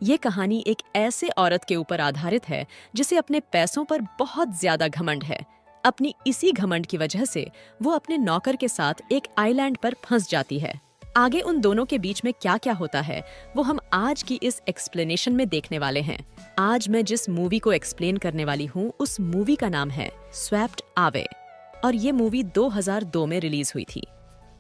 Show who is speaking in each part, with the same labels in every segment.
Speaker 1: ये कहानी एक ऐसे औरत के ऊपर आधारित है जिसे अपने पैसों पर बहुत ज्यादा घमंड है। अपनी इसी घमंड की वजह से वो अपने नौकर के साथ एक आइलैंड पर फंस जाती है। आगे उन दोनों के बीच में क्या क्या होता है वो हम आज की इस एक्सप्लेनेशन में देखने वाले हैं। आज मैं जिस मूवी को एक्सप्लेन करने वाली हूँ उस मूवी का नाम है स्वेप्ट अवे और ये मूवी 2002 में रिलीज हुई थी।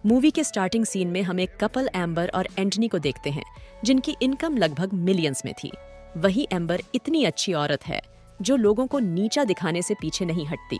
Speaker 1: मूवी के स्टार्टिंग सीन में हम एक कपल एम्बर और एंटनी को देखते हैं जिनकी इनकम लगभग मिलियंस में थी। वही एम्बर इतनी अच्छी औरत है जो लोगों को नीचा दिखाने से पीछे नहीं हटती।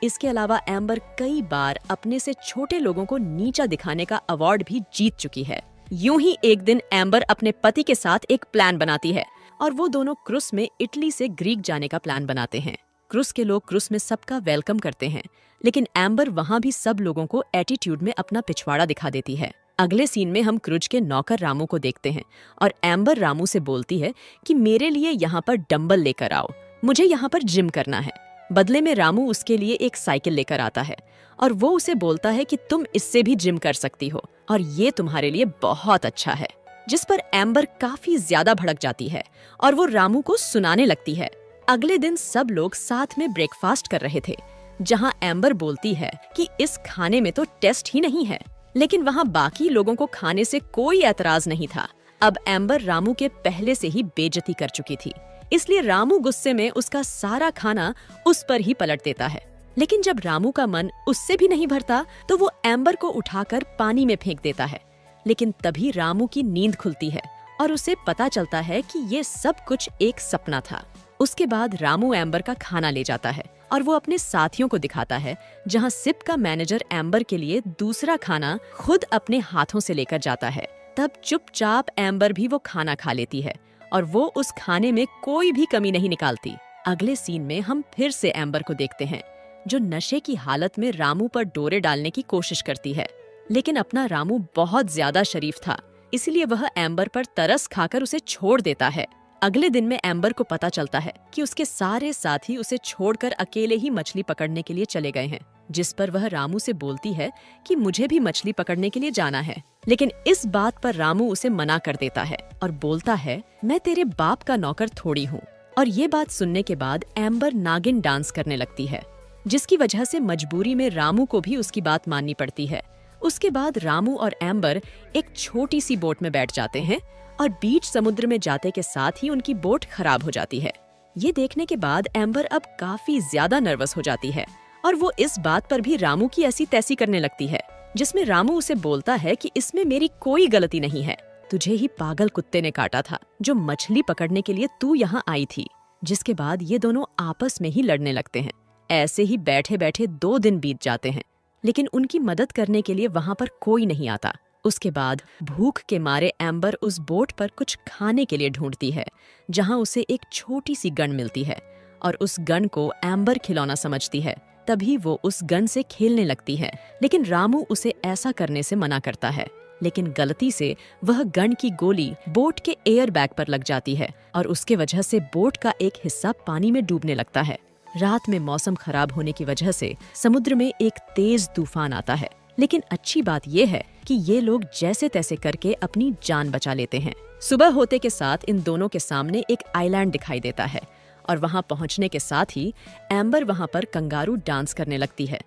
Speaker 1: इसके अलावा एम्बर कई बार अपने से छोटे लोगों को नीचा दिखाने का अवार्ड भी जीत चुकी है। यूं ही एक दिन एम्बर अपने पति के साथ एक प्लान बनाती है और वो दोनों क्रूज में इटली से ग्रीक जाने का प्लान बनाते हैं। क्रूज के लोग क्रूज में सबका वेलकम करते हैं, लेकिन एम्बर वहाँ भी सब लोगों को एटीट्यूड में अपना पिछवाड़ा दिखा देती है। अगले सीन में हम क्रूज के नौकर रामू को देखते हैं और एम्बर रामू से बोलती है कि मेरे लिए यहाँ पर डंबल लेकर आओ, मुझे यहाँ पर जिम करना है। बदले में रामू उसके लिए एक साइकिल लेकर आता है और वो उसे बोलता है कि तुम इससे भी जिम कर सकती हो और ये तुम्हारे लिए बहुत अच्छा है। जिस पर एम्बर काफी ज्यादा भड़क जाती है और वो रामू को सुनाने लगती है। अगले दिन सब लोग साथ में ब्रेकफास्ट कर रहे थे, जहां एम्बर बोलती है कि इस खाने में तो टेस्ट ही नहीं है, लेकिन वहां बाकी लोगों को खाने से कोई एतराज नहीं था। अब एम्बर रामू के पहले से ही बेइज्जती कर चुकी थी, इसलिए रामू गुस्से में उसका सारा खाना उस पर ही पलट देता है। लेकिन जब रामू का मन उससे भी नहीं भरता तो वो एम्बर को उठाकर पानी में फेंक देता है। लेकिन तभी रामू की नींद खुलती है और उसे पता चलता है कि ये सब कुछ एक सपना था। उसके बाद रामू एम्बर का खाना ले जाता है और वो अपने साथियों को दिखाता है, जहां सिप का मैनेजर एम्बर के लिए दूसरा खाना खुद अपने हाथों से लेकर जाता है। तब चुपचाप एम्बर भी वो खाना खा लेती है और वो उस खाने में कोई भी कमी नहीं निकालती। अगले सीन में हम फिर से एम्बर को देखते हैं जो नशे की हालत में रामू पर डोरे डालने की कोशिश करती है, लेकिन अपना रामू बहुत ज्यादा शरीफ था, इसलिए वह एम्बर पर तरस खाकर उसे छोड़ देता है। अगले दिन में एम्बर को पता चलता है कि उसके सारे साथी उसे छोड़कर अकेले ही मछली पकड़ने के लिए चले गए हैं, जिस पर वह रामू से बोलती है कि मुझे भी मछली पकड़ने के लिए जाना है। लेकिन इस बात पर रामू उसे मना कर देता है और बोलता है मैं तेरे बाप का नौकर थोड़ी हूँ। और ये बात सुनने के बाद एम्बर नागिन डांस करने लगती है, जिसकी वजह से मजबूरी में रामू को भी उसकी बात माननी पड़ती है। उसके बाद रामू और एम्बर एक छोटी सी बोट में बैठ जाते हैं और बीच समुद्र में जाते के साथ ही उनकी बोट खराब हो जाती है। ये देखने के बाद एम्बर अब काफी ज्यादा नर्वस हो जाती है और वो इस बात पर भी रामू की ऐसी तैसी करने लगती है, जिसमें रामू उसे बोलता है कि इसमें मेरी कोई गलती नहीं है, तुझे ही पागल कुत्ते ने काटा था जो मछली पकड़ने के लिए तू यहाँ आई थी। जिसके बाद ये दोनों आपस में ही लड़ने लगते हैं। ऐसे ही बैठे बैठे 2 दिन बीत जाते हैं, लेकिन उनकी मदद करने के लिए वहाँ पर कोई नहीं आता। उसके बाद भूख के मारे एम्बर उस बोट पर कुछ खाने के लिए ढूंढती है, जहां उसे एक छोटी सी गन मिलती है और उस गन को एम्बर खिलौना समझती है। तभी वो उस गन से खेलने लगती है, लेकिन रामू उसे ऐसा करने से मना करता है। लेकिन गलती से वह गन की गोली बोट के एयर बैग पर लग जाती है और उसके वजह से बोट का एक हिस्सा पानी में डूबने लगता है। रात में मौसम खराब होने की वजह से समुद्र में एक तेज तूफान आता है, लेकिन अच्छी बात यह है कि ये लोग जैसे तैसे करके अपनी जान बचा लेते हैं। सुबह होते के साथ इन दोनों के सामने एक आइलैंड दिखाई देता है और वहां पहुंचने के साथ ही एम्बर वहां पर कंगारू डांस करने लगती है।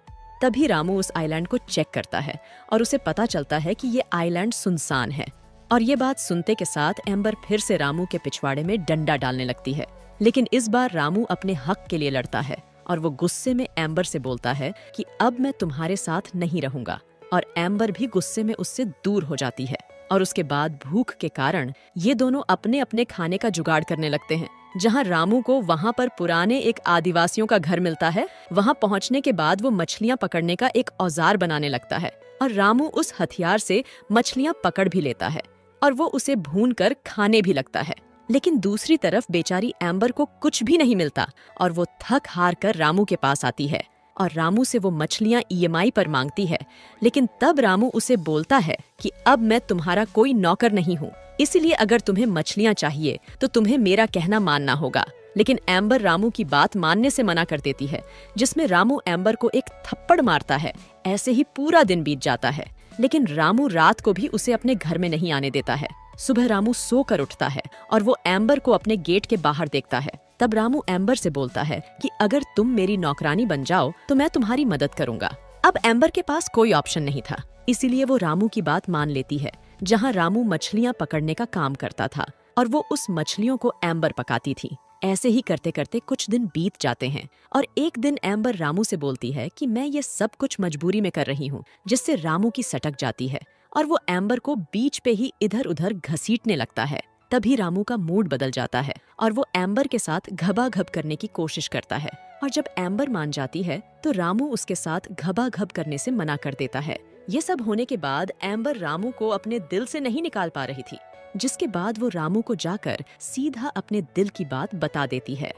Speaker 1: तभी रामू उस आइलैंड को चेक करता है और उसे पता चलता है कि ये आइलैंड सुनसान है। और ये बात सुनते के साथ एम्बर फिर से रामू के पिछवाड़े में डंडा डालने लगती है, लेकिन इस बार रामू अपने हक के लिए लड़ता है और वो गुस्से में एम्बर से बोलता है कि अब मैं तुम्हारे साथ नहीं रहूंगा। और एम्बर भी गुस्से में उससे दूर हो जाती है और उसके बाद भूख के कारण ये दोनों अपने अपने खाने का जुगाड़ करने लगते हैं। जहां रामू को वहां पर पुराने एक आदिवासियों का घर मिलता है, वहां पहुंचने के बाद वो मछलियां पकड़ने का एक औजार बनाने लगता है और रामू उस हथियार से मछलियां पकड़ भी लेता है और वो उसे भून कर खाने भी लगता है। लेकिन दूसरी तरफ बेचारी एम्बर को कुछ भी नहीं मिलता और वो थक हार कर रामू के पास आती है और रामू से वो मछलियां ईएमआई पर मांगती है। लेकिन तब रामू उसे बोलता है कि अब मैं तुम्हारा कोई नौकर नहीं हूँ, इसलिए अगर तुम्हें मछलियां चाहिए तो तुम्हें मेरा कहना मानना होगा। लेकिन एम्बर रामू की बात मानने से मना कर देती है, जिसमें रामू एम्बर को एक थप्पड़ मारता है। ऐसे ही पूरा दिन बीत जाता है, लेकिन रामू रात को भी उसे अपने घर में नहीं आने देता है। सुबह रामू सोकर उठता है और वो एम्बर को अपने गेट के बाहर देखता है। तब रामू एम्बर से बोलता है कि अगर तुम मेरी नौकरानी बन जाओ तो मैं तुम्हारी मदद करूंगा। अब एम्बर के पास कोई ऑप्शन नहीं था, इसीलिए वो रामू की बात मान लेती है। जहाँ रामू मछलियाँ पकड़ने का काम करता था और वो उस मछलियों को एम्बर पकाती थी। ऐसे ही करते करते कुछ दिन बीत जाते हैं और एक दिन एम्बर रामू से बोलती है कि मैं ये सब कुछ मजबूरी में कर रही हूँ, जिससे रामू की सटक जाती है और वो एम्बर को बीच पे ही इधर उधर घसीटने लगता है। तभी रामू का मूड बदल जाता है और वो एम्बर के साथ घबाघब करने की कोशिश करता है। और जब एम्बर मान जाती है तो रामू उसके साथ घबाघब करने से मना कर देता है। ये सब होने के बाद एम्बर रामू को अपने दिल से नहीं निकाल पा रही थी, जिसके बाद वो रामू को जाकर सीधा अपने दिल की बात बता देती है।